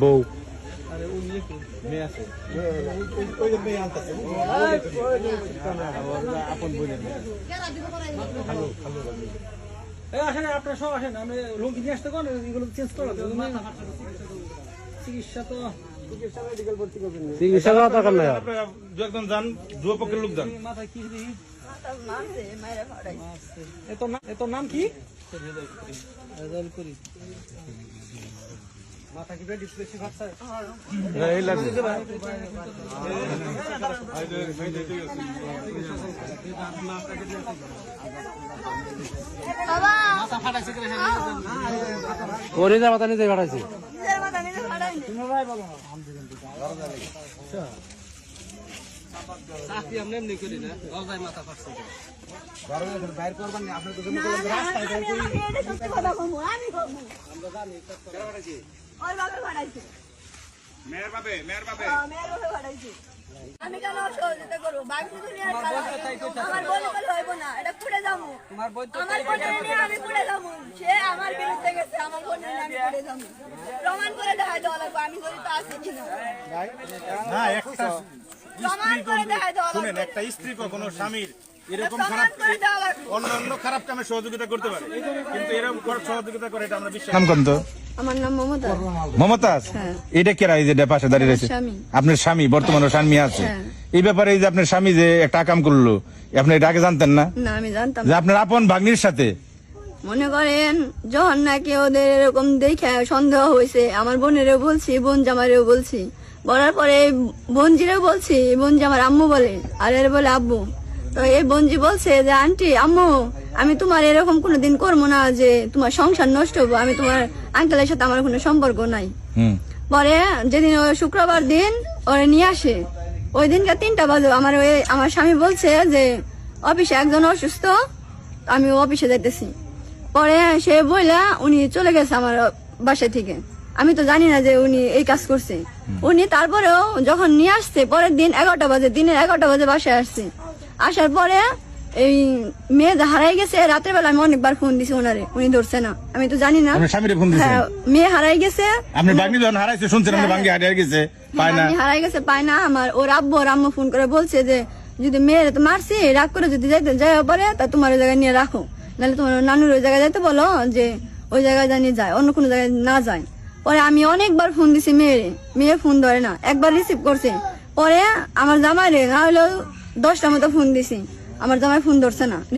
বউ আপনারা সব আসেন, আমি লুঙ্গি নিয়ে আসতে কোন এগুলো চেঞ্জ করো। চিকিৎসা তো চিকিৎসা করা দরকার নাই। একজন যান, দুপক্ষের লোক যান। মাথায় কি দিই? এত নাম কি? রেজাল্ট করি। মাথা কি বেশি বেশি ভাবছে? এই লাগবে বাবা মাথা ফাটাইছে করে ওরে যা মাথা নিজে ফাটাইছে। নিজের মাথা নিজে ফাটাইনি। চাকরি আমরা এমনি করি না, গলদায় মাথা ফাটছে। বাইর করবেন না, আপনি তো না, রাস্তায় বের করি। আমি এটা সত্যি কথা বলবো, আমি বলবো। আমরা জানি কেন ফাটাইছি। ওর বাবা ফাটাইছে। মেয়ের বাপে মেয়ের বাবা ফাটাইছে। আমি কেন সহযোগিতা করবো? বাকি দুনিয়ার কাজ আমার বলে বলে হইব না, এটা পুড়ে যাবো। তোমার বই তো আমার বোনের নিয়ে আমি পুড়ে যাবো। সে আমার বিরুদ্ধে গেছে, আমার বোনের নিয়ে আমি পুড়ে যাবো। প্রমাণ করে দেখাই দেওয়া লাগবে আমি যদি তো আছি কিনা। না, একটা প্রমাণ করে দেখাই দেওয়া শুনেন, লাগবে। একটা স্ত্রী কখনো স্বামীর এরকম প্রমাণ খারাপ করে দেওয়া লাগবে। অন্য খারাপ কামে সহযোগিতা করতে পারে, কিন্তু এরকম সহযোগিতা করে এটা আমরা বিশ্বাস নাম কোন তো? আমার নাম মমতা। মমতাজ, হ্যাঁ। এটা কেরা এই যে পাশে দাঁড়িয়ে রয়েছে? স্বামী। আপনার স্বামী, বর্তমানে স্বামী আছে। হ্যাঁ। এই ব্যাপারে এই যে আপনার স্বামী যে একটা কাম করলো, আপনি এটা আগে জানতেন না না, আমি জানতাম যে না। আপনার আপন ভাগ্নির সাথে? মনে করেন যখন নাকি ওদের এরকম দেখে সন্দেহ হয়েছে, আমার বোনেরও বলছি, বোন জামারেও বলছি, বলার পরে বোনজিরেও বলছি, বোনজি আমার আম্মু বলে, আর এর বলে আব্বু। তো এই বোনজি বলছে যে আন্টি, আম্মু, আমি তোমার এরকম কোনোদিন করবো না যে তোমার সংসার নষ্ট হবো, আমি তোমার আঙ্কেলের সাথে আমার কোনো সম্পর্ক নাই। পরে যেদিন ওই শুক্রবার দিন ওরা নিয়ে আসে, ওই দিনকে 3টা বাজে আমার স্বামী বলছে যে অফিসে একজন অসুস্থ, আমি অফিসে যাইতেছি। পরে সে বইলা উনি চলে গেছে আমার বাসা থেকে। আমি তো জানি না যে উনি এই কাজ করছে। উনি তারপরেও যখন নিয়ে আসছে পরের দিন 11টা বাজে, দিনের 11টা বাজে বাসায় আসছে। আসার পরে এই মেয়ে হারাই গেছে, রাতের বেলা আমি অনেকবার ফোন দিছি ওনারে, উনি ধরছে না। আমি তো জানি না। আপনার স্বামীরে ফোন দিয়েছেন? হ্যাঁ, মেয়ে হারাই গেছে। আপনার ভাগ্নি যখন হারাইছে শুনছেন, আপনার ভাগ্নি হারিয়ে গেছে, পায় না। আমি হারাই গেছে, পায় না। আমার ওর আব্বু ওর আম্মু ফোন করে বলছে যে যদি মেয়ের তো মারছি, রাগ করে যদি যাই পারে তা তোমার ওই জায়গায় নিয়ে রাখো, নাহলে তোমার নানুর ওই জায়গায় যাইতে বলো যে ওই জায়গায় জানিয়ে যায়, অন্য কোনো জায়গায় না যায়। পরে আমি অনেকবার ফোন দিছি মেয়ে ফোন ধরে না, একবার রিসিভ করছে। পরে আমার জামাই রে না হলেও 10টা মতো ফোন দিছি, আমার জামাই ফোন ধরছে না।